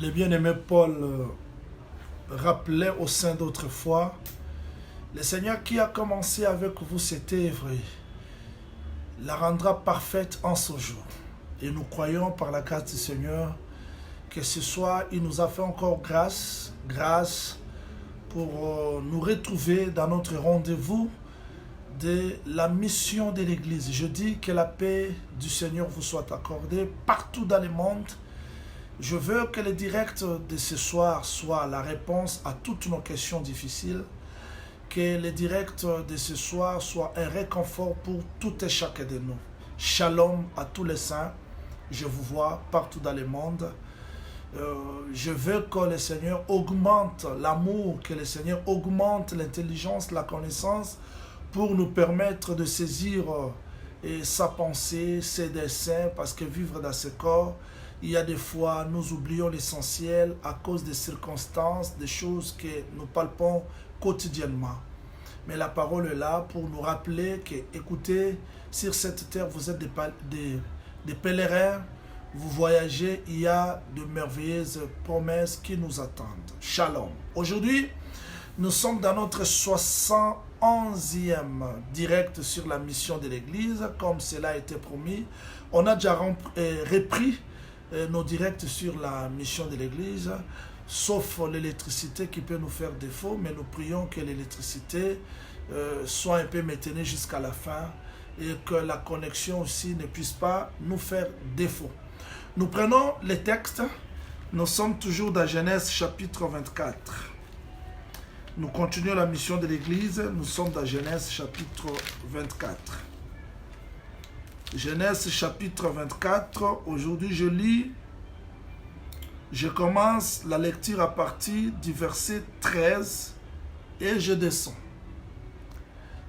Le bien-aimé Paul rappelait au sein d'autrefois, le Seigneur qui a commencé avec vous cette œuvre la rendra parfaite en ce jour. Et nous croyons par la grâce du Seigneur que ce soir, il nous a fait encore grâce pour nous retrouver dans notre rendez-vous de la mission de l'Église. Je dis que la paix du Seigneur vous soit accordée partout dans le monde. Je veux que le direct de ce soir soit la réponse à toutes nos questions difficiles. Que le direct de ce soir soit un réconfort pour tout et chacun de nous. Shalom à tous les saints. Je vous vois partout dans le monde. Je veux que le Seigneur augmente l'amour, que le Seigneur augmente l'intelligence, la connaissance pour nous permettre de saisir sa pensée, ses desseins, parce que vivre dans ce corps, il y a des fois, nous oublions l'essentiel à cause des circonstances, des choses que nous palpons quotidiennement. Mais la parole est là pour nous rappeler que, écoutez, sur cette terre, vous êtes des pèlerins, vous voyagez, il y a de merveilleuses promesses qui nous attendent. Shalom. Aujourd'hui, nous sommes dans notre 71e direct sur la mission de l'Église, comme cela a été promis. On a déjà repris nos directs sur la mission de l'Église, sauf l'électricité qui peut nous faire défaut, mais nous prions que l'électricité soit un peu maintenue jusqu'à la fin et que la connexion aussi ne puisse pas nous faire défaut. Nous prenons les textes, nous sommes toujours dans Genèse chapitre 24. Nous continuons la mission de l'Église, nous sommes dans Genèse chapitre 24. Genèse chapitre 24, aujourd'hui je commence la lecture à partir du verset 13 et je descends.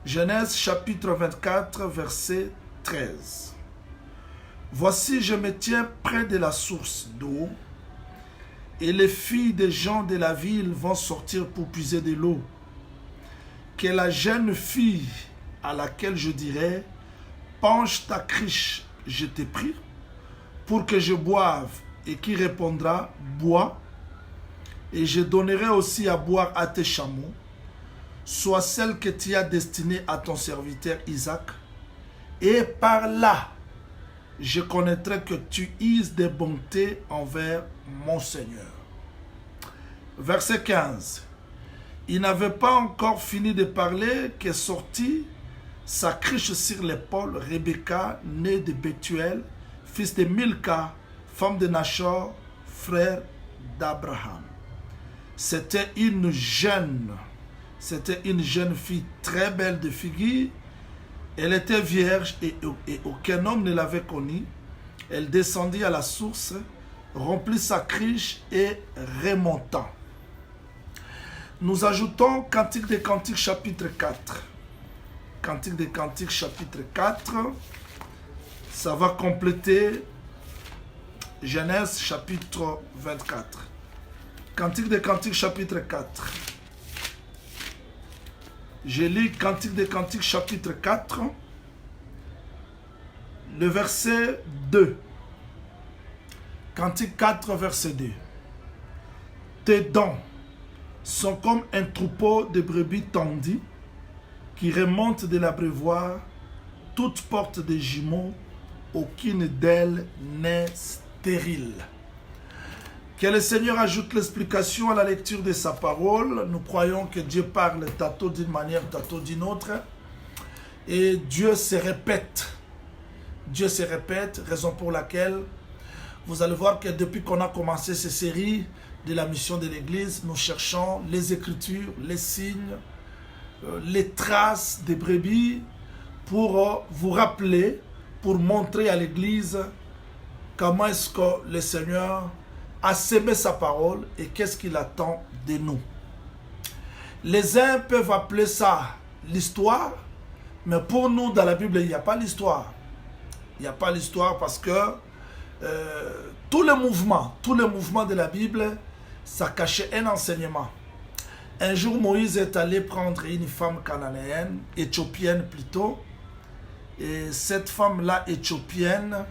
Genèse chapitre 24, verset 13. Voici, je me tiens près de la source d'eau, et les filles des gens de la ville vont sortir pour puiser de l'eau. Que la jeune fille à laquelle je dirai, penche ta criche, je te prie, pour que je boive, et qui répondra, bois, et je donnerai aussi à boire à tes chameaux, soit celle que tu as destinée à ton serviteur Isaac, et par là, je connaîtrai que tu uses de bonté envers mon Seigneur. Verset 15. Il n'avait pas encore fini de parler que sortit sa criche sur l'épaule Rebecca, née de Bethuel, fils de Milka, femme de Nachor, frère d'Abraham. C'était une jeune fille très belle de figure. Elle était vierge et aucun homme ne l'avait connue. Elle descendit à la source, remplit sa criche et remontant. Nous ajoutons Cantique des Cantiques chapitre 4. Cantique des Cantiques chapitre 4. Ça va compléter Genèse chapitre 24. Cantique des Cantiques chapitre 4. Je lis Cantique des Cantiques chapitre 4, le verset 2. Cantique 4, verset 2. Tes dents sont comme un troupeau de brebis tendues qui remontent de l'abreuvoir, toutes portes des jumeaux, aucune d'elles n'est stérile. Que le Seigneur ajoute l'explication à la lecture de sa parole. Nous croyons que Dieu parle tantôt d'une manière, tantôt d'une autre. Et Dieu se répète. Dieu se répète, raison pour laquelle vous allez voir que depuis qu'on a commencé ces séries de la mission de l'Église, nous cherchons les Écritures, les signes, les traces des brebis pour vous rappeler, pour montrer à l'Église comment est-ce que le Seigneur a sémé sa parole et qu'est-ce qu'il attend de nous. Les uns peuvent appeler ça l'histoire, mais pour nous, dans la Bible, il n'y a pas l'histoire. Il n'y a pas l'histoire parce que tous les mouvements de la Bible, ça cachait un enseignement. Un jour, Moïse est allé prendre une femme cananéenne, éthiopienne plutôt, et cette femme-là, éthiopienne,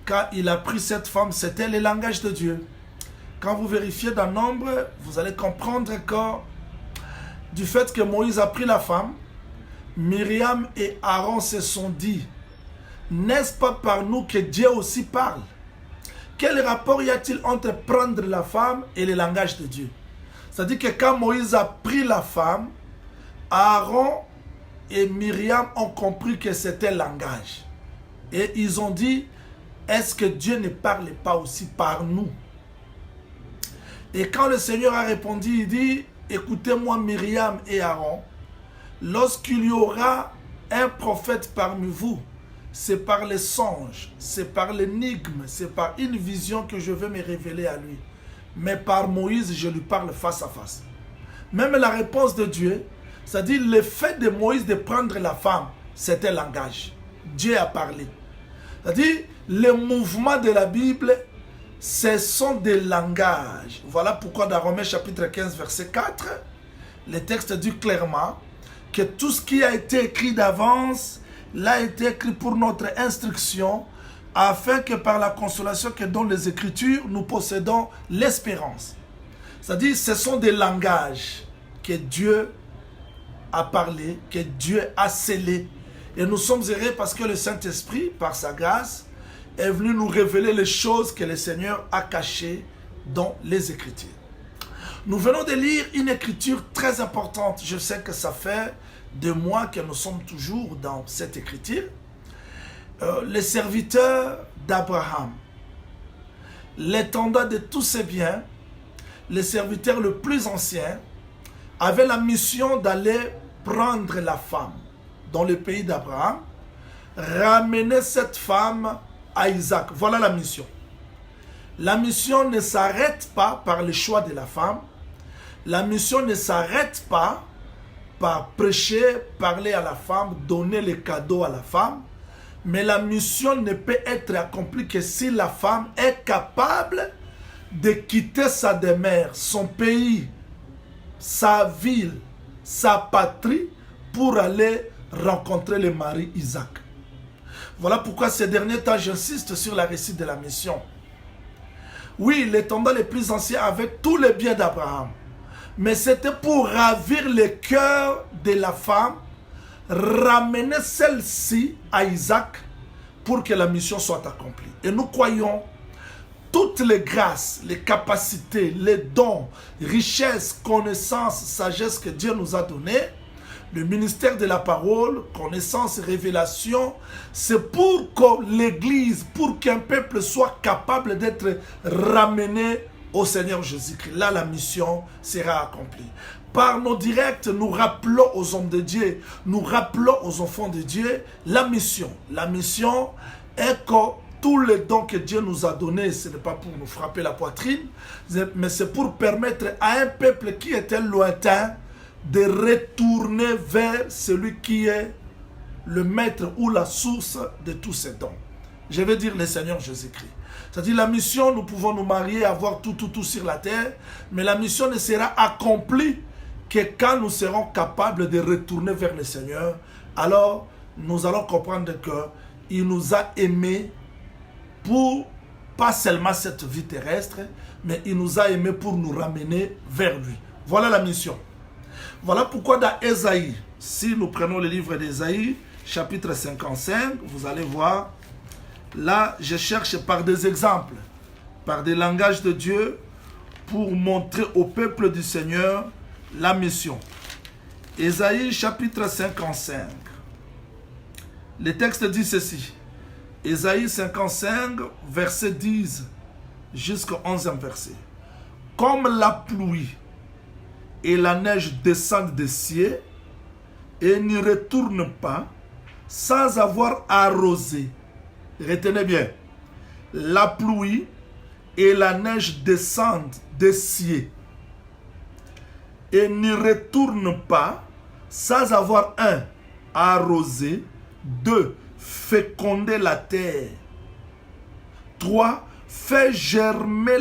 quand il a pris cette femme, c'était le langage de Dieu. quand vous vérifiez dans Nombre, vous allez comprendre que du fait que Moïse a pris la femme, Myriam et Aaron se sont dit, n'est-ce pas par nous que Dieu aussi parle? Quel rapport y a-t-il entre prendre la femme et le langage de Dieu? C'est-à-dire que quand Moïse a pris la femme, Aaron et Myriam ont compris que c'était le langage. Et ils ont dit, est-ce que Dieu ne parle pas aussi par nous? Et quand le Seigneur a répondu, il dit, écoutez-moi Myriam et Aaron, lorsqu'il y aura un prophète parmi vous, c'est par les songes, c'est par l'énigme, c'est par une vision que je vais me révéler à lui. Mais par Moïse, je lui parle face à face. Même la réponse de Dieu, c'est-à-dire le fait de Moïse de prendre la femme, c'était le langage. Dieu a parlé. C'est-à-dire, les mouvements de la Bible, ce sont des langages. Voilà pourquoi dans Romains chapitre 15, verset 4, le texte dit clairement que tout ce qui a été écrit d'avance l'a été écrit pour notre instruction, afin que par la consolation que donnent les Écritures, nous possédons l'espérance. C'est-à-dire, ce sont des langages que Dieu a parlé, que Dieu a scellé. Et nous sommes heureux parce que le Saint-Esprit, par sa grâce, est venu nous révéler les choses que le Seigneur a cachées dans les Écritures. Nous venons de lire une écriture très importante. Je sais que ça fait 2 mois que nous sommes toujours dans cette écriture. Les serviteurs d'Abraham, l'étendard de tous ses biens, le serviteur le plus ancien, avait la mission d'aller prendre la femme dans le pays d'Abraham, ramener cette femme à Isaac. Voilà la mission. La mission ne s'arrête pas par le choix de la femme. La mission ne s'arrête pas par prêcher, parler à la femme, donner les cadeaux à la femme. Mais la mission ne peut être accomplie que si la femme est capable de quitter sa demeure, son pays, sa ville, sa patrie, pour aller rencontrer le mari Isaac. Voilà pourquoi ces derniers temps, j'insiste sur la récite de la mission. Oui, l'étendard le plus ancien avait tous les biens d'Abraham. Mais c'était pour ravir le cœur de la femme, ramener celle-ci à Isaac pour que la mission soit accomplie. Et nous croyons toutes les grâces, les capacités, les dons, richesses, connaissances, sagesse que Dieu nous a données, le ministère de la parole, connaissance, révélation, c'est pour que l'Église, pour qu'un peuple soit capable d'être ramené au Seigneur Jésus-Christ. Là, la mission sera accomplie. Par nos directs, nous rappelons aux hommes de Dieu, nous rappelons aux enfants de Dieu la mission. La mission est que tous les dons que Dieu nous a donnés, ce n'est pas pour nous frapper la poitrine, mais c'est pour permettre à un peuple qui était lointain de retourner vers celui qui est le maître ou la source de tous ces dons. Je veux dire le Seigneur Jésus-Christ. C'est-à-dire la mission, nous pouvons nous marier, avoir tout sur la terre, mais la mission ne sera accomplie que quand nous serons capables de retourner vers le Seigneur. Alors, nous allons comprendre qu'il nous a aimés pour, pas seulement cette vie terrestre, mais il nous a aimés pour nous ramener vers lui. Voilà la mission. Voilà pourquoi dans Ésaïe, si nous prenons le livre d'Ésaïe, chapitre 55, vous allez voir, là, je cherche par des exemples, par des langages de Dieu, pour montrer au peuple du Seigneur la mission. Ésaïe, chapitre 55. Le texte dit ceci. Ésaïe 55, verset 10 jusqu'au 11e verset. Comme la pluie et la neige descendent des cieux et n'y retournent pas sans avoir arrosé. Retenez bien, la pluie et la neige descendent des cieux et n'y retournent pas sans avoir 1. Arrosé, 2. Féconder la terre, 3. Fait germer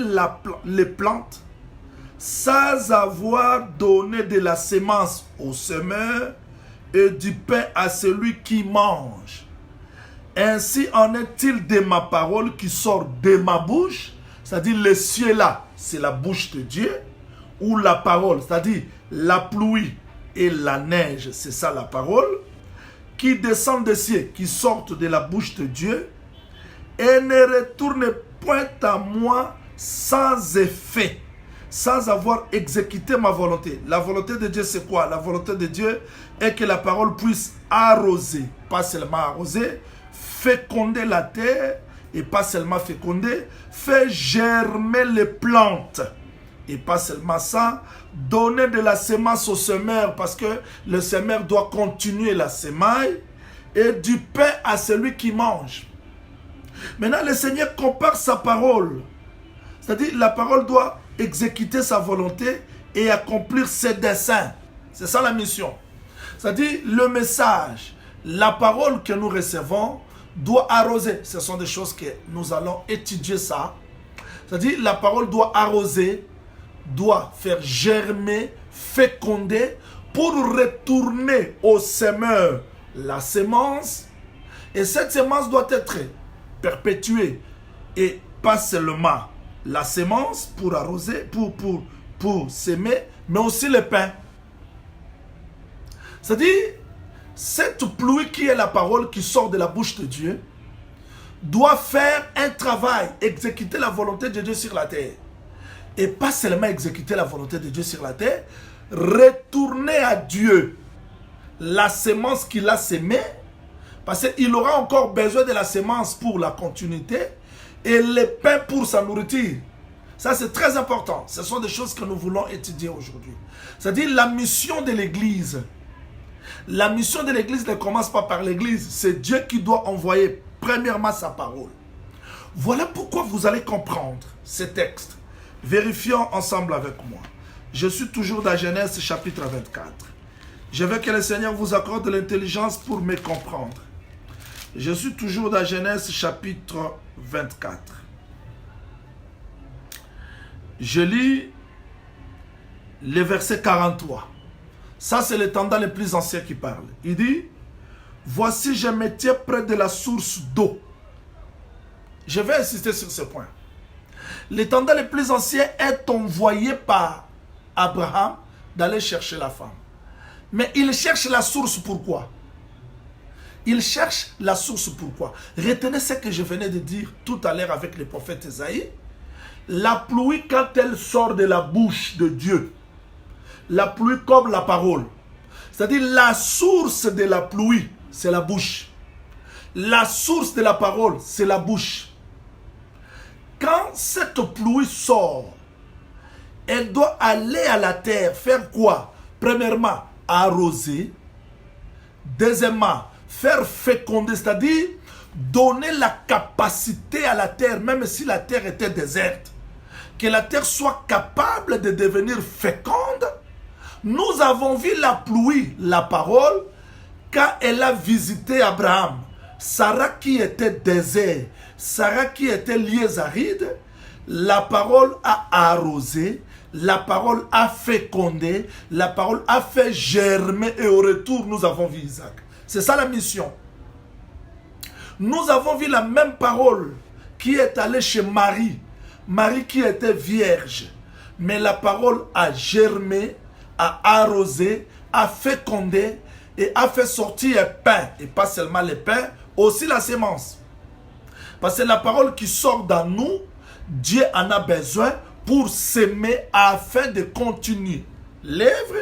les plantes sans avoir donné de la semence au semeur et du pain à celui qui mange. Ainsi en est-il de ma parole qui sort de ma bouche, c'est-à-dire les cieux là, c'est la bouche de Dieu, ou la parole, c'est-à-dire la pluie et la neige, c'est ça la parole, qui descendent des cieux, qui sortent de la bouche de Dieu, et ne retournent point à moi sans effet, sans avoir exécuté ma volonté. La volonté de Dieu, c'est quoi? La volonté de Dieu est que la parole puisse arroser, pas seulement arroser, féconder la terre, et pas seulement féconder, faire germer les plantes. Et pas seulement ça, donner de la semence au semeur, parce que le semeur doit continuer la semaille, et du pain à celui qui mange. Maintenant, le Seigneur compare sa parole. C'est-à-dire, la parole doit exécuter sa volonté et accomplir ses desseins. C'est ça la mission. C'est-à-dire, le message, la parole que nous recevons doit arroser. Ce sont des choses que nous allons étudier ça. C'est-à-dire, la parole doit arroser, doit faire germer, féconder, pour retourner au semeur la semence. Et cette semence doit être perpétuée. Et pas seulement la semence pour arroser, pour s'aimer, mais aussi le pain. C'est-à-dire, cette pluie qui est la parole qui sort de la bouche de Dieu doit faire un travail, exécuter la volonté de Dieu sur la terre. Et pas seulement exécuter la volonté de Dieu sur la terre, retourner à Dieu la semence qu'il a sémée, parce qu'il aura encore besoin de la semence pour la continuité et le pain pour sa nourriture. Ça, c'est très important. Ce sont des choses que nous voulons étudier aujourd'hui. C'est-à-dire la mission de l'Église. La mission de l'Église ne commence pas par l'Église. C'est Dieu qui doit envoyer premièrement sa parole. Voilà pourquoi vous allez comprendre ces textes. Vérifions ensemble avec moi. Je suis toujours dans Genèse chapitre 24. Je veux que le Seigneur vous accorde l'intelligence pour me comprendre. Je suis toujours dans Genèse chapitre 24. Je lis le verset 43. Ça, c'est le tendant le plus ancien qui parle. Il dit, « Voici, je me tiens près de la source d'eau. » Je vais insister sur ce point. Le tendant le plus ancien est envoyé par Abraham d'aller chercher la femme. Mais il cherche la source pourquoi? Il cherche la source pourquoi? Retenez ce que je venais de dire tout à l'heure avec le prophète Esaïe. La pluie, quand elle sort de la bouche de Dieu, la pluie comme la parole. C'est-à-dire la source de la pluie, c'est la bouche. La source de la parole, c'est la bouche. Quand cette pluie sort, elle doit aller à la terre, faire quoi? Premièrement, arroser. Deuxièmement, faire féconder, c'est-à-dire donner la capacité à la terre, même si la terre était déserte, que la terre soit capable de devenir féconde. Nous avons vu la pluie, la parole, quand elle a visité Abraham. Sarah qui était désert, Sarah qui était liée aride, la parole a arrosé, la parole a fécondé, la parole a fait germer et au retour nous avons vu Isaac. C'est ça la mission. Nous avons vu la même parole qui est allée chez Marie. Marie qui était vierge. Mais la parole a germé, a arrosé, a fécondé et a fait sortir un pain. Et pas seulement le pain, aussi la semence. Parce que la parole qui sort dans nous, Dieu en a besoin pour s'aimer afin de continuer l'œuvre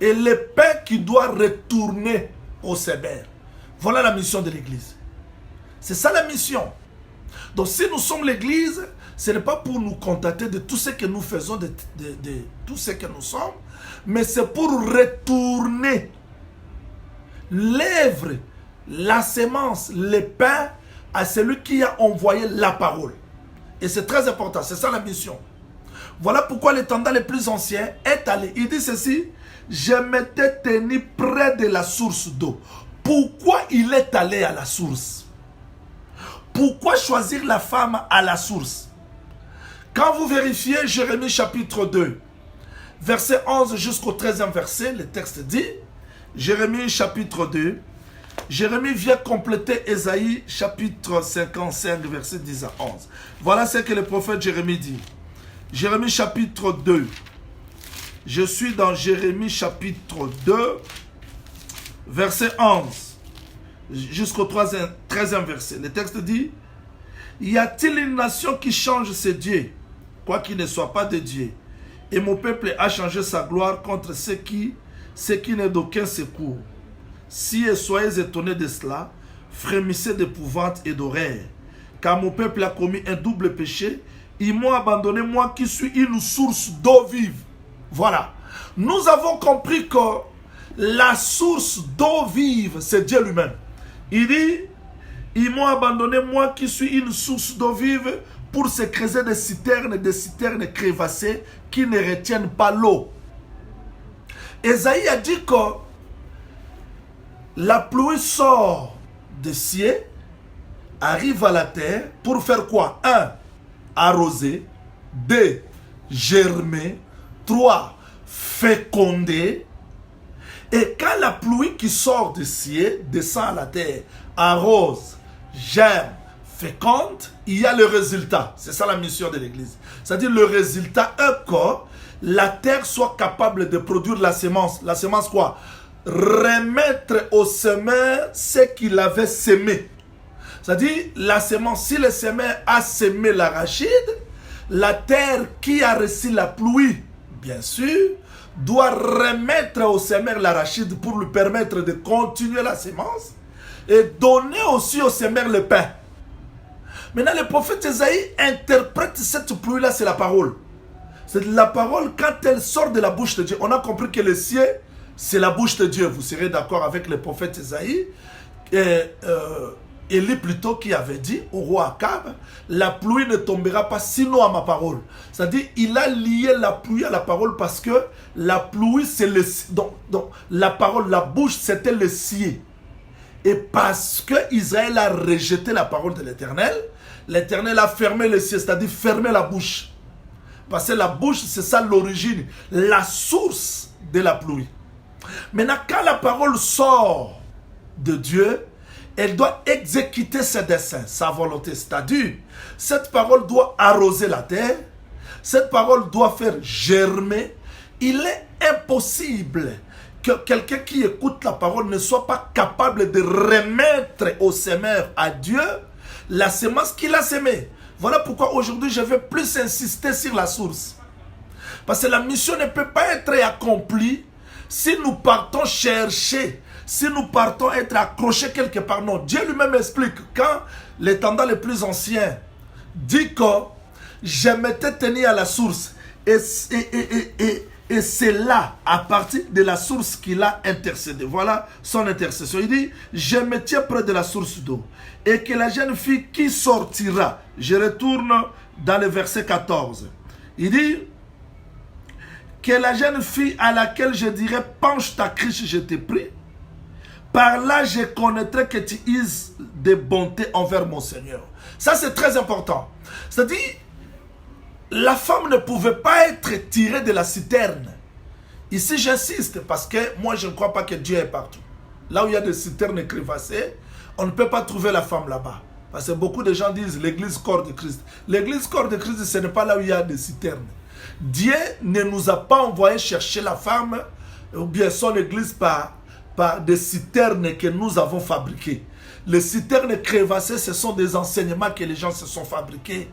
et le pain qui doit retourner au sévère. Voilà la mission de l'Église. C'est ça la mission. Donc si nous sommes l'Église, ce n'est pas pour nous contenter de tout ce que nous faisons, de tout ce que nous sommes, mais c'est pour retourner l'œuvre, la semence, le pain à celui qui a envoyé la parole. Et c'est très important, c'est ça la mission. Voilà pourquoi le tendant le plus ancien est allé. Il dit ceci, je m'étais tenu près de la source d'eau. Pourquoi il est allé à la source? Pourquoi choisir la femme à la source? Quand vous vérifiez Jérémie chapitre 2, verset 11 jusqu'au 13e verset, le texte dit, Jérémie chapitre 2, Jérémie vient compléter Ésaïe chapitre 55, verset 10 à 11. Voilà ce que le prophète Jérémie dit. Jérémie chapitre 2. Je suis dans Jérémie chapitre 2, verset 11, jusqu'au 13e verset. Le texte dit, y a-t-il une nation qui change ses dieux, quoiqu'il ne soit pas de Dieu? Et mon peuple a changé sa gloire contre ce qui n'est d'aucun secours. Si et soyez étonnés de cela, frémissez d'épouvante et d'horreur. Car mon peuple a commis un double péché. Ils m'ont abandonné, moi qui suis une source d'eau vive. Voilà. Nous avons compris que la source d'eau vive, c'est Dieu lui-même. Il dit, ils m'ont abandonné, moi qui suis une source d'eau vive, pour se creuser des citernes crévassées qui ne retiennent pas l'eau. Ésaïe a dit que la pluie sort des cieux, arrive à la terre pour faire quoi? 1. Arroser. 2. Germer. 3. Féconder. Et quand la pluie qui sort des cieux descend à la terre, arrose, germe, féconde, il y a le résultat. C'est ça la mission de l'église. C'est-à-dire le résultat est que la terre soit capable de produire la semence. La semence quoi? Remettre au semeur ce qu'il avait semé. C'est-à-dire la semence, si le semeur a semé l'arachide, la terre qui a reçu la pluie, bien sûr, doit remettre au semeur l'arachide pour lui permettre de continuer la semence et donner aussi au semeur le pain. Maintenant, le prophète Ésaïe interprète cette pluie-là, c'est la parole. C'est la parole quand elle sort de la bouche de Dieu. On a compris que le ciel, c'est la bouche de Dieu. Vous serez d'accord avec le prophète Ésaïe. Élie plutôt qui avait dit au roi Akab, la pluie ne tombera pas sinon à ma parole. C'est-à-dire, il a lié la pluie à la parole parce que la pluie, c'est le... Donc, la parole, la bouche, c'était le ciel. Et parce que Israël a rejeté la parole de l'Éternel, l'Éternel a fermé le ciel, c'est-à-dire fermé la bouche. Parce que la bouche, c'est ça l'origine, la source de la pluie. Maintenant, quand la parole sort de Dieu, elle doit exécuter ses desseins, sa volonté. C'est-à-dire, cette parole doit arroser la terre, cette parole doit faire germer. Il est impossible que quelqu'un qui écoute la parole ne soit pas capable de remettre au semeur, à Dieu, la semence qu'il a semée. Voilà pourquoi aujourd'hui je vais plus insister sur la source. Parce que la mission ne peut pas être accomplie si nous partons chercher, si nous partons être accrochés quelque part. Non, Dieu lui-même explique quand l'étendard le plus ancien dit que je m'étais tenu à la source et c'est là, à partir de la source qu'il a intercédé. Voilà son intercession. Il dit, je me tiens près de la source d'eau. Et que la jeune fille qui sortira, je retourne dans le verset 14. Il dit, que la jeune fille à laquelle je dirais, penche ta cruche, je te prie. Par là, je connaîtrai que tu uses de bonté envers mon Seigneur. Ça, c'est très important. C'est-à-dire, la femme ne pouvait pas être tirée de la citerne. Ici, j'insiste parce que moi, je ne crois pas que Dieu est partout. Là où il y a des citernes crevassées, on ne peut pas trouver la femme là-bas. Parce que beaucoup de gens disent l'église corps de Christ. L'église corps de Christ, ce n'est pas là où il y a des citernes. Dieu ne nous a pas envoyé chercher la femme ou bien son église par des citernes que nous avons fabriquées. Les citernes crevassées, ce sont des enseignements que les gens se sont fabriqués.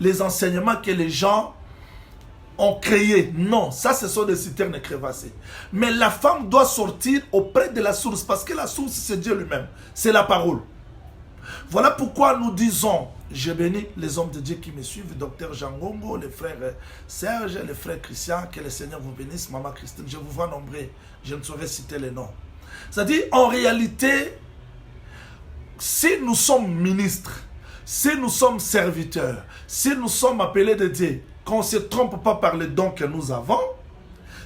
Les enseignements que les gens ont créés. Non, ça ce sont des citernes crevassées. Mais la femme doit sortir auprès de la source parce que la source c'est Dieu lui-même. C'est la parole. Voilà pourquoi nous disons, je bénis les hommes de Dieu qui me suivent, docteur Jean Gongo, les frères Serge, les frères Christian, que le Seigneur vous bénisse, maman Christine, je vous vois nombreux, je ne saurais citer les noms. C'est-à-dire, en réalité, si nous sommes ministres, si nous sommes serviteurs, si nous sommes appelés de Dieu, qu'on ne se trompe pas par les dons que nous avons,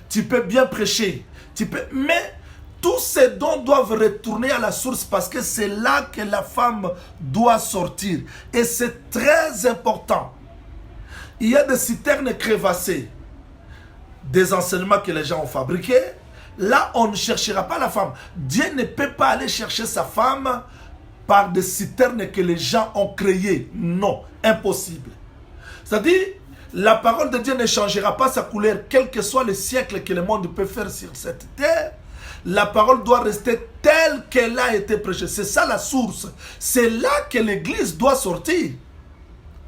tu peux bien prêcher, mais tous ces dons doivent retourner à la source parce que c'est là que la femme doit sortir. Et c'est très important. Il y a des citernes crevassées, des enseignements que les gens ont fabriqués. Là, on ne cherchera pas la femme. Dieu ne peut pas aller chercher sa femme par des citernes que les gens ont créées. Non, impossible. C'est-à-dire, La parole de Dieu ne changera pas sa couleur, quel que soit le siècle que le monde peut faire sur cette terre. La parole doit rester telle qu'elle a été prêchée. C'est ça la source. C'est là que l'Église doit sortir.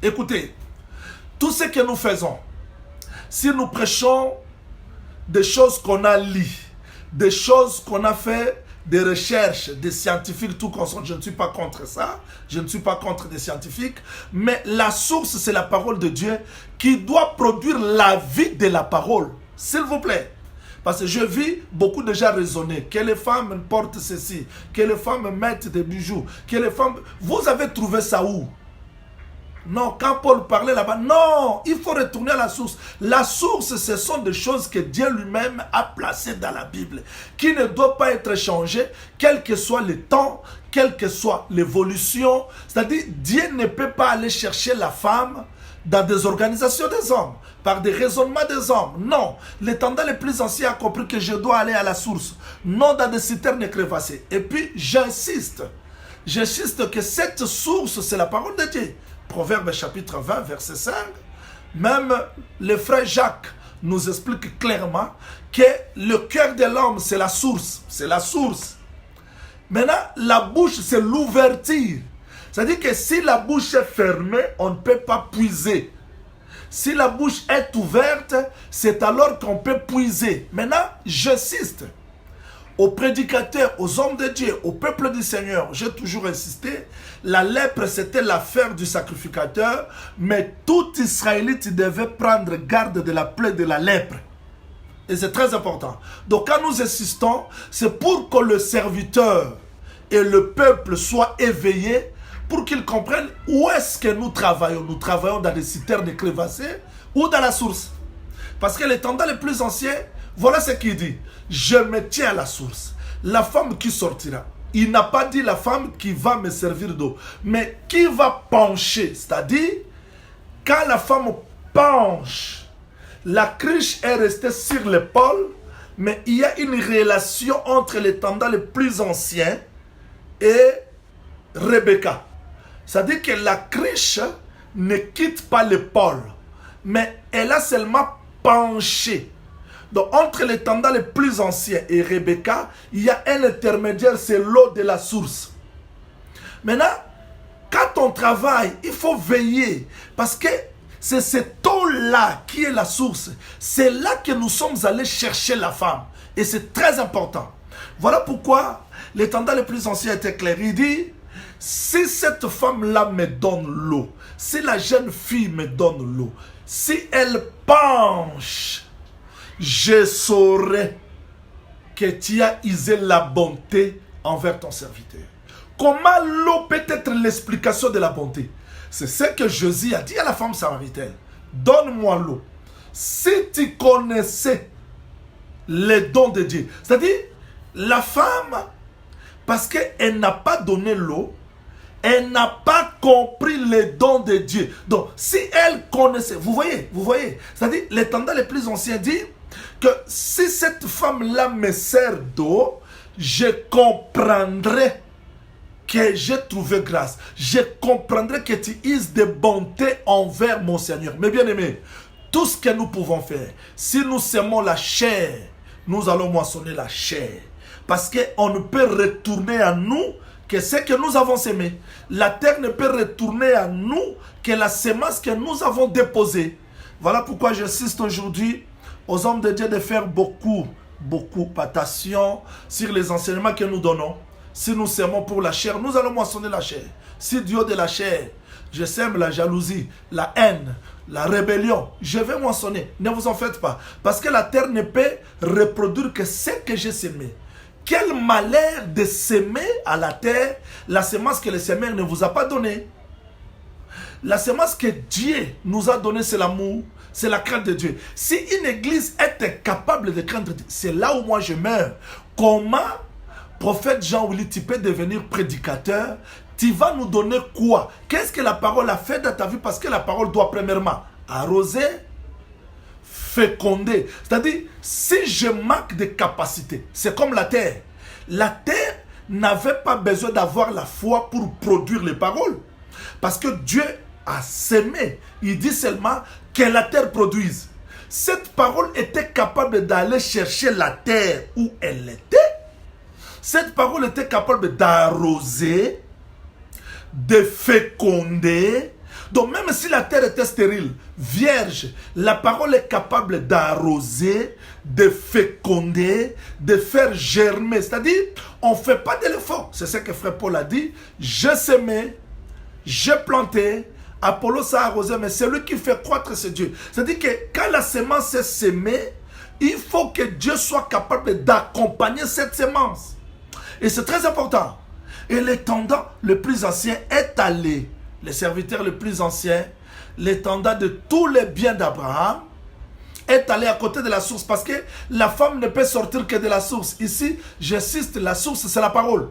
Écoutez, tout ce que nous faisons, si nous prêchons des choses qu'on a lues, des choses qu'on a fait, des recherches, des scientifiques, tout constant, je ne suis pas contre ça, je ne suis pas contre des scientifiques, mais la source, c'est la parole de Dieu qui doit produire la vie de la parole. S'il vous plaît. Parce que je vis beaucoup de gens raisonner, que les femmes portent ceci, que les femmes mettent des bijoux, que les femmes... Vous avez trouvé ça où? Non, quand Paul parlait là-bas, non, il faut retourner à la source. La source, ce sont des choses que Dieu lui-même a placées dans la Bible, qui ne doivent pas être changées, quel que soit le temps, quelle que soit l'évolution. C'est-à-dire, Dieu ne peut pas aller chercher la femme dans des organisations des hommes, par des raisonnements des hommes. Non, les tendants les plus anciens ont compris que je dois aller à la source, non dans des citernes crévassées. Et puis, j'insiste que cette source, c'est la parole de Dieu. Proverbe chapitre 20, verset 5. Même le frère Jacques nous explique clairement que le cœur de l'homme, c'est la source. C'est la source. Maintenant, la bouche, c'est l'ouverture. C'est-à-dire que si la bouche est fermée, on ne peut pas puiser. Si la bouche est ouverte, c'est alors qu'on peut puiser. Maintenant, j'insiste aux prédicateurs, aux hommes de Dieu, au peuple du Seigneur, j'ai toujours insisté, la lèpre c'était l'affaire du sacrificateur, mais tout Israélite devait prendre garde de la plaie de la lèpre. Et c'est très important. Donc quand nous insistons, c'est pour que le serviteur et le peuple soient éveillés, pour qu'ils comprennent où est-ce que nous travaillons. Nous travaillons dans des citernes crevassées ou dans la source. Parce que les tendants les plus anciens, voilà ce qu'il dit. Je me tiens à la source. La femme qui sortira. Il n'a pas dit la femme qui va me servir d'eau. Mais qui va pencher. C'est-à-dire, quand la femme penche, la cruche est restée sur l'épaule. Mais il y a une relation entre les tendants les plus anciens et Rebecca. C'est-à-dire que la cruche ne quitte pas l'épaule. Mais elle a seulement penché. Donc, entre les tendants les plus anciens et Rebecca, il y a un intermédiaire, c'est l'eau de la source. Maintenant, quand on travaille, il faut veiller. Parce que c'est cette eau-là qui est la source. C'est là que nous sommes allés chercher la femme. Et c'est très important. Voilà pourquoi les tendants les plus anciens étaient clairs. Il dit, si cette femme-là me donne l'eau, si la jeune fille me donne l'eau, si elle penche, je saurai que tu as usé la bonté envers ton serviteur. Comment l'eau peut être l'explication de la bonté? C'est ce que Jésus a dit à la femme samaritaine. Donne-moi l'eau. Si tu connaissais les dons de Dieu. C'est-à-dire, la femme, parce qu'elle n'a pas donné l'eau, elle n'a pas compris les dons de Dieu. Donc, si elle connaissait, vous voyez, c'est-à-dire, les tendants les plus anciens disent que si cette femme-là me sert d'eau, je comprendrai que j'ai trouvé grâce. Je comprendrai que tu uses de bonté envers mon Seigneur. Mais bien aimé, tout ce que nous pouvons faire, si nous semons la chair, nous allons moissonner la chair. Parce qu'on ne peut retourner à nous que ce que nous avons semé. La terre ne peut retourner à nous que la semence que nous avons déposée. Voilà pourquoi j'insiste aujourd'hui aux hommes de Dieu de faire beaucoup attention sur les enseignements que nous donnons. Si nous sèmons pour la chair, nous allons moissonner la chair. Si Dieu de la chair, je sème la jalousie, la haine, la rébellion, je vais moissonner. Ne vous en faites pas. Parce que la terre ne peut reproduire que ce que j'ai semé. Quel malheur de s'aimer à la terre la semence que le Seigneur ne vous a pas donnée. La semence que Dieu nous a donnée, c'est l'amour, c'est la crainte de Dieu. Si une église est incapable de craindre Dieu, c'est là où moi je meurs. Comment, prophète Jean-Willy, tu peux devenir prédicateur? Tu vas nous donner quoi? Qu'est-ce que la parole a fait dans ta vie? Parce que la parole doit premièrement arroser, féconder. C'est-à-dire, si je manque de capacité, c'est comme la terre. La terre n'avait pas besoin d'avoir la foi pour produire les paroles. Parce que Dieu a sémé. Il dit seulement, que la terre produise. Cette parole était capable d'aller chercher la terre où elle était. Cette parole était capable d'arroser, de féconder. Donc même si la terre était stérile, vierge, la parole est capable d'arroser, de féconder, de faire germer. C'est-à-dire, on ne fait pas de l'effort. C'est ce que frère Paul a dit. J'ai semé, j'ai planté, Apollos a arrosé, mais celui qui fait croître, c'est Dieu. C'est-à-dire que quand la semence est semée, il faut que Dieu soit capable d'accompagner cette semence. Et c'est très important. Et l'étendard le plus ancien est allé, le serviteur le plus ancien, l'étendard de tous les biens d'Abraham, est allé à côté de la source, parce que la femme ne peut sortir que de la source. Ici, j'insiste, la source, c'est la parole.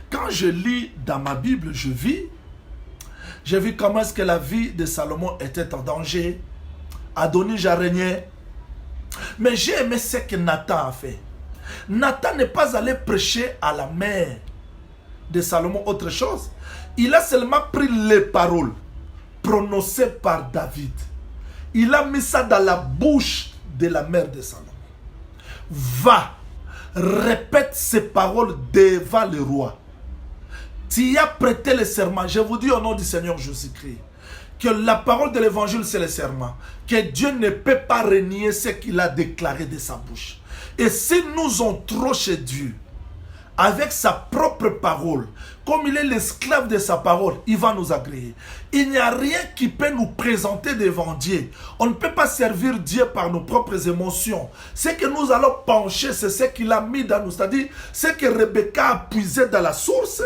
Quand je lis dans ma Bible, j'ai vu comment est-ce que la vie de Salomon était en danger. Adonijah régnait. Mais j'ai aimé ce que Nathan a fait. Nathan n'est pas allé prêcher à la mère de Salomon autre chose. Il a seulement pris les paroles prononcées par David. Il a mis ça dans la bouche de la mère de Salomon. Va, répète ces paroles devant le roi. Tu as prêté le serment. Je vous dis au nom du Seigneur Jésus-Christ que la parole de l'évangile, c'est le serment. Que Dieu ne peut pas renier ce qu'il a déclaré de sa bouche. Et si nous entrons chez Dieu avec sa propre parole, comme il est l'esclave de sa parole, il va nous agréer. Il n'y a rien qui peut nous présenter devant Dieu. On ne peut pas servir Dieu par nos propres émotions. Ce que nous allons pencher, c'est ce qu'il a mis dans nous. C'est-à-dire, ce que Rebecca a puisé dans la source,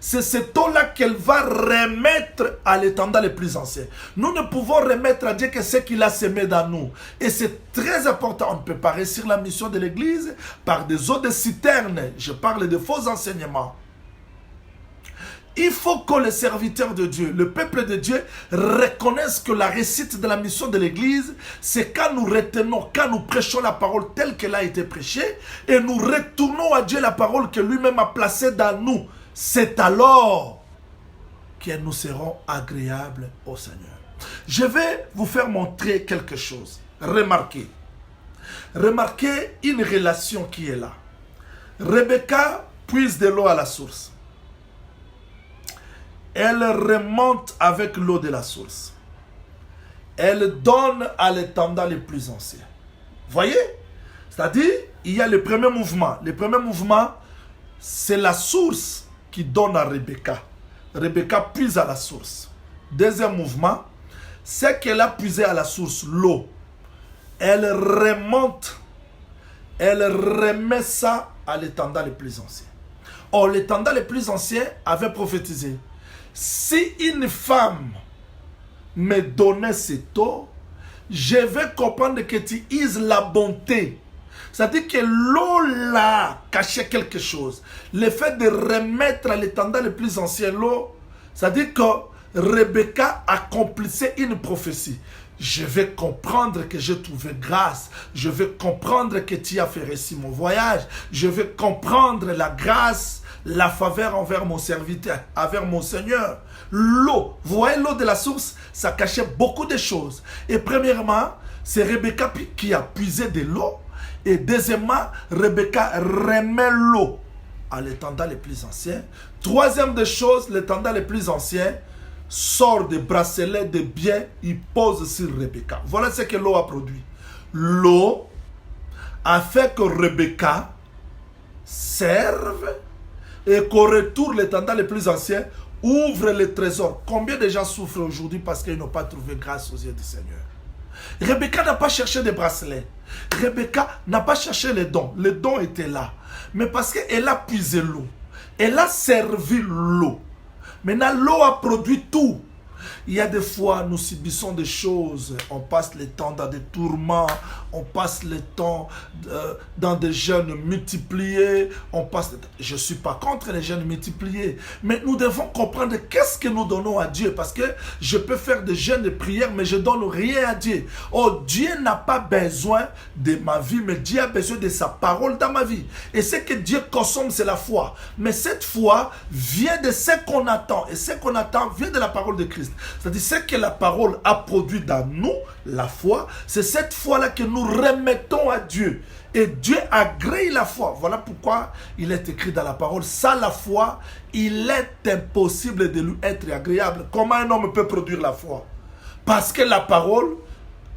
c'est cette eau-là qu'elle va remettre à l'étendard le plus ancien. Nous ne pouvons remettre à Dieu que ce qu'il a semé dans nous. Et c'est très important. On ne peut pas réussir la mission de l'Église par des eaux de citerne. Je parle de faux enseignements. Il faut que les serviteurs de Dieu, le peuple de Dieu, reconnaissent que la réussite de la mission de l'Église, c'est quand nous retenons, quand nous prêchons la parole telle qu'elle a été prêchée, et nous retournons à Dieu la parole que lui-même a placée dans nous. C'est alors que nous serons agréables au Seigneur. Je vais vous faire montrer quelque chose. Remarquez. Remarquez une relation qui est là. Rebecca puise de l'eau à la source. Elle remonte avec l'eau de la source. Elle donne à l'étendard le plus ancien. Voyez? C'est-à-dire, il y a le premier mouvement. Le premier mouvement, c'est la source qui donne à Rebecca. Rebecca puise à la source. Deuxième mouvement, c'est qu'elle a puisé à la source, l'eau. Elle remonte, elle remet ça à l'étendard le plus ancien. Or, l'étendard le plus ancien avait prophétisé. Si une femme me donnait cette eau, je vais comprendre que tu uses la bonté. C'est-à-dire que l'eau là cachait quelque chose. Le fait de remettre à l'étendard le plus ancien l'eau, c'est-à-dire que Rebecca accomplissait une prophétie. Je vais comprendre que j'ai trouvé grâce. Je vais comprendre que tu as fait réussir mon voyage. Je vais comprendre la grâce, la faveur envers mon serviteur, envers mon Seigneur. L'eau, vous voyez l'eau de la source, ça cachait beaucoup de choses. Et premièrement, c'est Rebecca qui a puisé de l'eau. Et deuxièmement, Rebecca remet l'eau à l'étendard le plus ancien. Troisième des choses, l'étendard le plus ancien sort des bracelets de biens, il pose sur Rebecca. Voilà ce que l'eau a produit. L'eau a fait que Rebecca serve et qu'au retour, l'étendard le plus ancien ouvre les trésors. Combien de gens souffrent aujourd'hui parce qu'ils n'ont pas trouvé grâce aux yeux du Seigneur? Rebecca n'a pas cherché des bracelets. Rebecca n'a pas cherché les dons. Les dons étaient là. Mais parce qu'elle a puisé l'eau. Elle a servi l'eau. Maintenant, l'eau a produit tout. Il y a des fois, nous subissons des choses. On passe le temps dans des tourments. On passe le temps dans des jeûnes multipliés. Je ne suis pas contre les jeûnes multipliés. Mais nous devons comprendre qu'est-ce que nous donnons à Dieu. Parce que je peux faire des jeûnes de prière, mais je ne donne rien à Dieu. Oh, Dieu n'a pas besoin de ma vie, mais Dieu a besoin de sa parole dans ma vie. Et ce que Dieu consomme, c'est la foi. Mais cette foi vient de ce qu'on attend. Et ce qu'on attend vient de la parole de Christ. C'est-à-dire, ce que la parole a produit dans nous, la foi, c'est cette foi-là que nous remettons à Dieu. Et Dieu agrée la foi. Voilà pourquoi il est écrit dans la parole, sans la foi, il est impossible de lui être agréable. Comment un homme peut produire la foi? Parce que la parole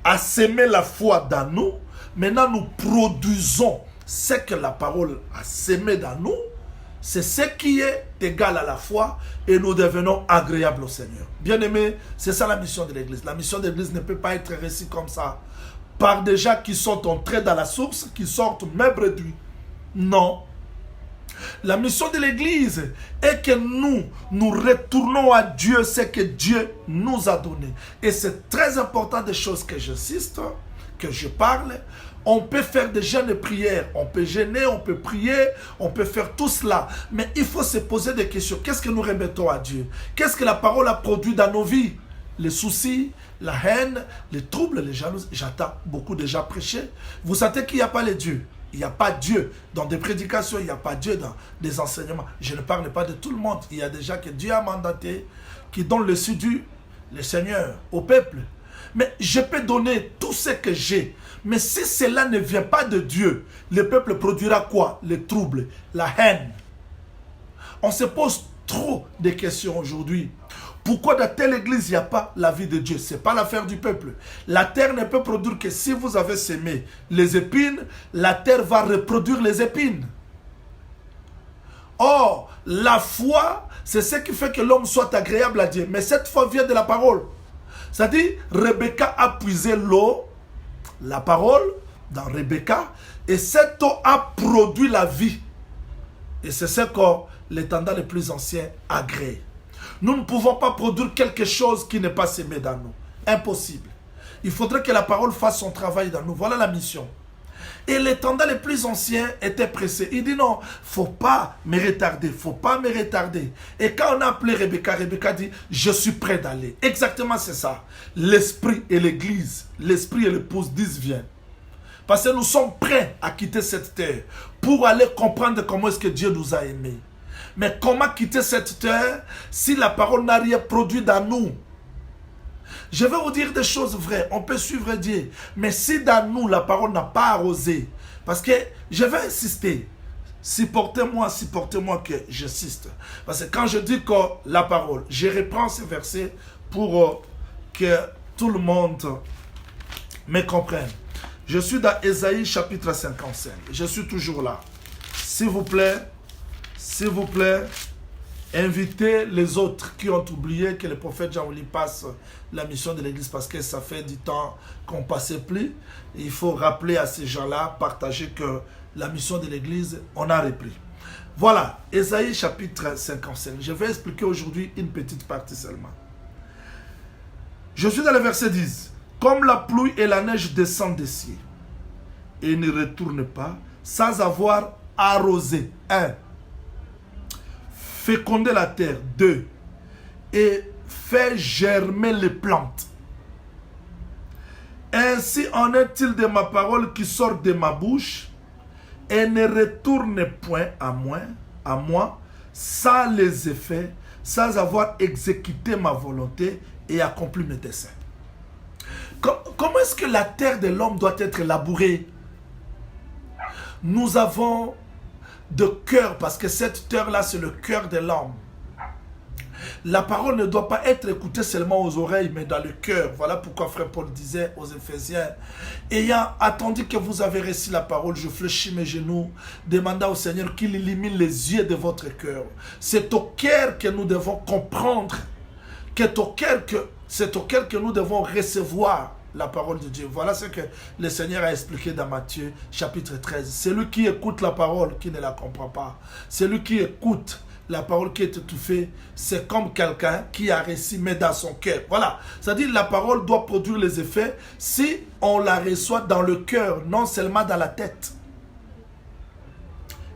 a sémé la foi dans nous. Maintenant, nous produisons ce que la parole a sémé dans nous. C'est ce qui est égal à la foi et nous devenons agréables au Seigneur. Bien-aimés, c'est ça la mission de l'Église. La mission de l'Église ne peut pas être réussie comme ça, par des gens qui sont entrés dans la source, qui sortent même réduits. Non. La mission de l'Église est que nous retournons à Dieu ce que Dieu nous a donné. Et c'est très important des choses que j'insiste, que je parle. On peut faire des jeûnes et prières, on peut jeûner, on peut prier, on peut faire tout cela. Mais il faut se poser des questions. Qu'est-ce que nous remettons à Dieu? Qu'est-ce que la parole a produit dans nos vies? Les soucis, la haine, les troubles, les jalousies. J'entends beaucoup de gens prêcher. Vous sentez qu'il n'y a pas les dieux. Il n'y a pas Dieu dans des prédications, il n'y a pas Dieu dans des enseignements. Je ne parle pas de tout le monde. Il y a des gens que Dieu a mandatés, qui donnent le séduit, le Seigneur, au peuple. Mais je peux donner tout ce que j'ai. Mais si cela ne vient pas de Dieu, le peuple produira quoi? Les troubles, la haine. On se pose trop de questions aujourd'hui. Pourquoi dans telle église il n'y a pas la vie de Dieu? Ce n'est pas l'affaire du peuple. La terre ne peut produire que si vous avez semé les épines, la terre va reproduire les épines. Or, la foi, c'est ce qui fait que l'homme soit agréable à Dieu. Mais cette foi vient de la parole. C'est-à-dire, Rebecca a puisé l'eau, la parole, dans Rebecca, et cette eau a produit la vie. Et c'est ce que les tendances les plus anciens agréent. Nous ne pouvons pas produire quelque chose qui n'est pas sémé dans nous. Impossible. Il faudrait que la parole fasse son travail dans nous. Voilà la mission. Et les tendances les plus anciens étaient pressés. Il dit non, il ne faut pas me retarder, il ne faut pas me retarder. Et quand on a appelé Rebecca, Rebecca dit, je suis prêt d'aller. Exactement c'est ça. L'esprit et l'église, l'esprit et l'épouse disent viens. Parce que nous sommes prêts à quitter cette terre pour aller comprendre comment est-ce que Dieu nous a aimés. Mais comment quitter cette terre si la parole n'a rien produit dans nous? Je vais vous dire des choses vraies. On peut suivre Dieu. Mais si dans nous, la parole n'a pas arrosé, parce que je vais insister, supportez-moi que j'insiste. Parce que quand je dis que la parole, je reprends ces versets pour que tout le monde me comprenne. Je suis dans Ésaïe chapitre 55. Je suis toujours là. S'il vous plaît, invitez les autres qui ont oublié que le prophète Jean-Oli passe la mission de l'église parce que ça fait du temps qu'on ne passait plus. Il faut rappeler à ces gens-là, partager que la mission de l'église, on a repris. Voilà, Ésaïe chapitre 55. Je vais expliquer aujourd'hui une petite partie seulement. Je suis dans le verset 10. Comme la pluie et la neige descendent des cieux et ne retournent pas sans avoir arrosé. 1. Féconder la terre. 2. Et fait germer les plantes. Ainsi en est-il de ma parole qui sort de ma bouche et ne retourne point à moi sans les effets, sans avoir exécuté ma volonté et accompli mes desseins. Comment est-ce que la terre de l'homme doit être labourée? Nous avons de cœur, parce que cette terre-là, c'est le cœur de l'homme. La parole ne doit pas être écoutée seulement aux oreilles, mais dans le cœur. Voilà pourquoi frère Paul disait aux Éphésiens, ayant attendu que vous avez reçu la parole, je fléchis mes genoux, demandant au Seigneur qu'il illumine les yeux de votre cœur. C'est au cœur que nous devons comprendre, c'est au cœur que nous devons recevoir la parole de Dieu. Voilà ce que le Seigneur a expliqué dans Matthieu chapitre 13. Celui qui écoute la parole, qui ne la comprend pas. Celui qui écoute la parole qui est étouffée, c'est comme quelqu'un qui a reçu mais dans son cœur. Voilà. C'est-à-dire la parole doit produire les effets si on la reçoit dans le cœur, non seulement dans la tête.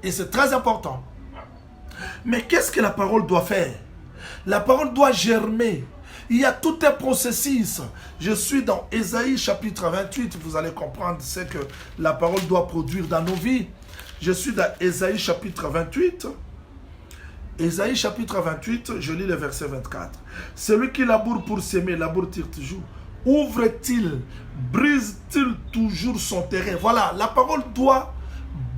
Et c'est très important. Mais qu'est-ce que la parole doit faire? La parole doit germer. Il y a tout un processus. Je suis dans Ésaïe chapitre 28. Vous allez comprendre ce que la parole doit produire dans nos vies. Je suis dans Ésaïe chapitre 28. Ésaïe chapitre 28, je lis le verset 24. Celui qui laboure pour s'aimer, laboure-t-il toujours? Ouvre-t-il, brise-t-il toujours son terrain? Voilà, la parole doit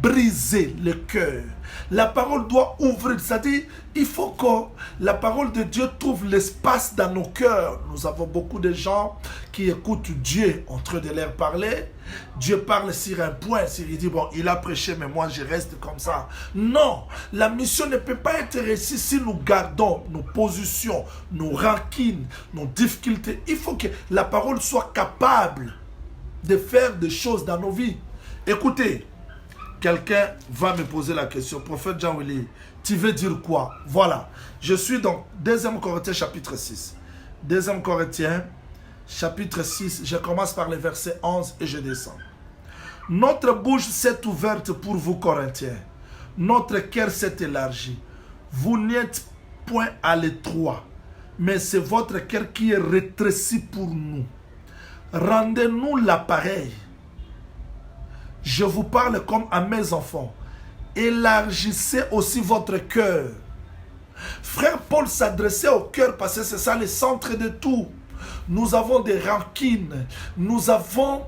briser le cœur. La parole doit ouvrir, c'est-à-dire il faut que la parole de Dieu trouve l'espace dans nos cœurs. Nous avons beaucoup de gens qui écoutent Dieu en train de leur parler. Dieu parle sur un point, il dit bon, il a prêché mais moi je reste comme ça. Non, la mission ne peut pas être réussie si nous gardons nos positions, nos rancines, nos difficultés. Il faut que la parole soit capable de faire des choses dans nos vies. Écoutez, quelqu'un va me poser la question, prophète Jean-Willy, tu veux dire quoi? Voilà, je suis dans 2 Corinthiens chapitre 6. 2 Corinthiens chapitre 6, je commence par le verset 11 et je descends. Notre bouche s'est ouverte pour vous, Corinthiens. Notre cœur s'est élargi. Vous n'êtes point à l'étroit, mais c'est votre cœur qui est rétréci pour nous. Rendez-nous l'appareil. Je vous parle comme à mes enfants. Élargissez aussi votre cœur. Frère Paul s'adressait au cœur parce que c'est ça le centre de tout. Nous avons des rancines, nous avons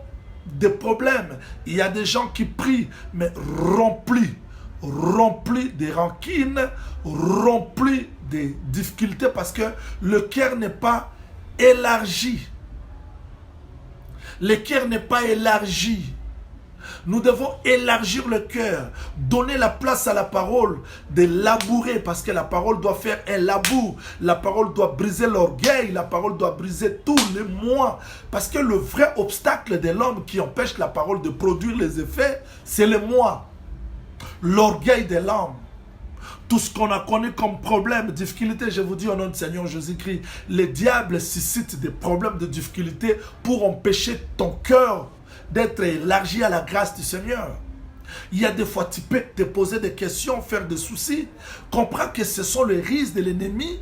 des problèmes. Il y a des gens qui prient, mais remplis de rancines, remplis de difficultés parce que le cœur n'est pas élargi. Le cœur n'est pas élargi. Nous devons élargir le cœur, donner la place à la parole, de labourer parce que la parole doit faire un labour. La parole doit briser l'orgueil, la parole doit briser tous les moi. Parce que le vrai obstacle de l'homme qui empêche la parole de produire les effets, c'est le moi. L'orgueil de l'homme. Tout ce qu'on a connu comme problème, difficulté, je vous dis au nom du Seigneur Jésus-Christ, le diable suscite des problèmes de difficulté pour empêcher ton cœur d'être élargi à la grâce du Seigneur. Il y a des fois, tu peux te poser des questions, faire des soucis. Comprends que ce sont les risques de l'ennemi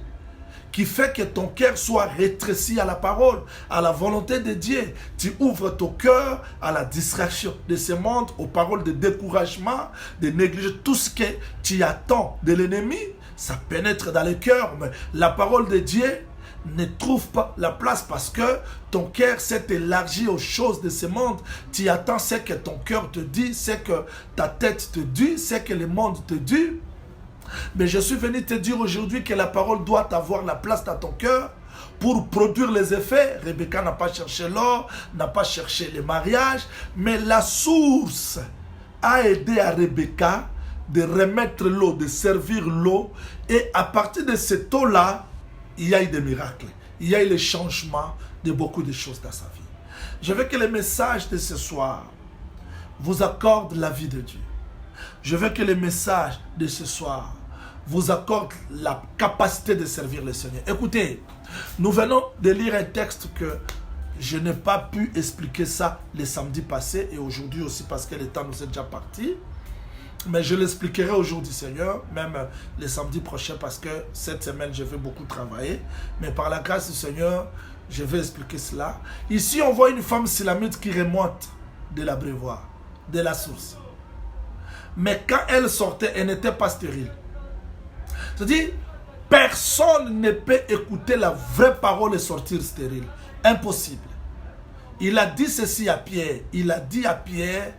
qui fait que ton cœur soit rétréci à la parole, à la volonté de Dieu. Tu ouvres ton cœur à la distraction de ce monde, aux paroles de découragement, de négligence. Tout ce que tu attends de l'ennemi, ça pénètre dans le cœur. Mais la parole de Dieu ne trouve pas la place parce que ton cœur s'est élargi aux choses de ce monde. Tu attends ce que ton cœur te dit, ce que ta tête te dit, ce que le monde te dit. Mais je suis venu te dire aujourd'hui que la parole doit avoir la place dans ton cœur pour produire les effets. Rebecca n'a pas cherché l'or, n'a pas cherché le mariage, mais la source a aidé à Rebecca de remettre l'eau, de servir l'eau, et à partir de cette eau-là, il y a eu des miracles, il y a eu le changement de beaucoup de choses dans sa vie. Je veux que le message de ce soir vous accorde la vie de Dieu. Je veux que le message de ce soir vous accorde la capacité de servir le Seigneur. Écoutez, nous venons de lire un texte que je n'ai pas pu expliquer ça le samedi passé et aujourd'hui aussi parce que le temps nous est déjà parti. Mais je l'expliquerai aujourd'hui, Seigneur, même le samedi prochain, parce que cette semaine, je vais beaucoup travailler. Mais par la grâce du Seigneur, je vais expliquer cela. Ici, on voit une femme silamite qui remonte de l'abreuvoir, de la source. Mais quand elle sortait, elle n'était pas stérile. C'est-à-dire, personne ne peut écouter la vraie parole et sortir stérile. Impossible. Il a dit ceci à Pierre. Il a dit à Pierre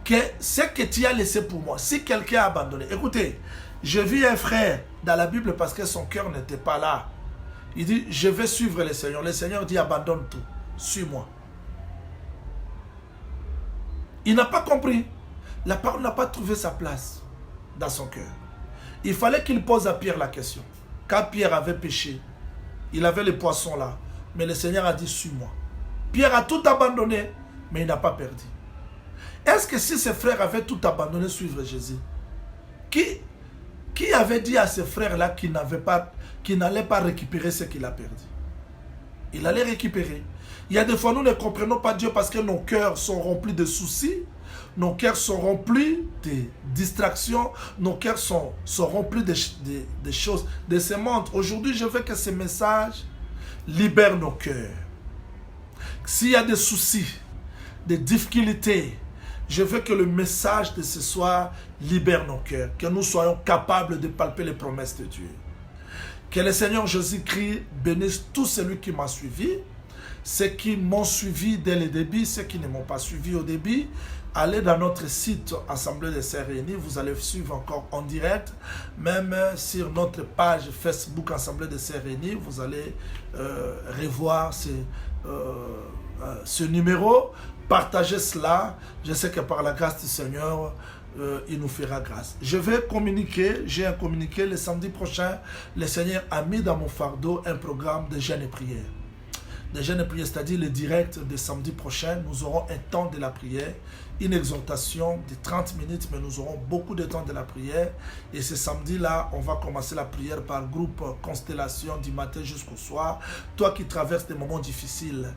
que ce que tu as laissé pour moi, si quelqu'un a abandonné. Écoutez, je vis un frère dans la Bible parce que son cœur n'était pas là. Il dit, je vais suivre le Seigneur. Le Seigneur dit, abandonne tout, suis-moi. Il n'a pas compris. La parole n'a pas trouvé sa place dans son cœur. Il fallait qu'il pose à Pierre la question. Quand Pierre avait péché, il avait les poissons là, mais le Seigneur a dit, suis-moi. Pierre a tout abandonné, mais il n'a pas perdu. Est-ce que si ses frères avaient tout abandonné, suivre Jésus, qui avait dit à ses frères-là qu'il n'allait pas récupérer ce qu'il a perdu? Il allait récupérer. Il y a des fois, nous ne comprenons pas Dieu parce que nos cœurs sont remplis de soucis, nos cœurs sont remplis de distractions, nos cœurs sont remplis de choses de ce monde. Aujourd'hui, je veux que ce message libère nos cœurs. S'il y a des soucis, des difficultés, Je veux que le message de ce soir libère nos cœurs, que nous soyons capables de palper les promesses de Dieu. Que le Seigneur Jésus-Christ bénisse tout celui qui m'a suivi, ceux qui m'ont suivi dès le début, ceux qui ne m'ont pas suivi au début. Allez dans notre site Assemblée des Sœurs Réunies, vous allez suivre encore en direct. Même sur notre page Facebook Assemblée des Sœurs Réunies, vous allez revoir ce numéro. Partagez cela. Je sais que par la grâce du Seigneur, il nous fera grâce. Je vais communiquer, j'ai un communiqué le samedi prochain. Le Seigneur a mis dans mon fardeau un programme de jeûne et prière. De jeûne et prière, c'est-à-dire le direct de samedi prochain, nous aurons un temps de la prière, une exhortation de 30 minutes, mais nous aurons beaucoup de temps de la prière. Et ce samedi-là, on va commencer la prière par groupe Constellation du matin jusqu'au soir. Toi qui traverses des moments difficiles,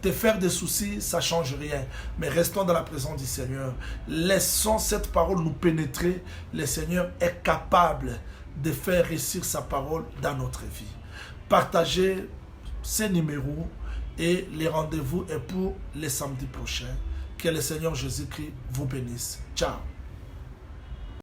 te faire des soucis, ça ne change rien. Mais restons dans la présence du Seigneur. Laissons cette parole nous pénétrer. Le Seigneur est capable de faire réussir sa parole dans notre vie. Partagez ces numéros et les rendez-vous est pour les samedis prochains. Que le Seigneur Jésus-Christ vous bénisse. Ciao.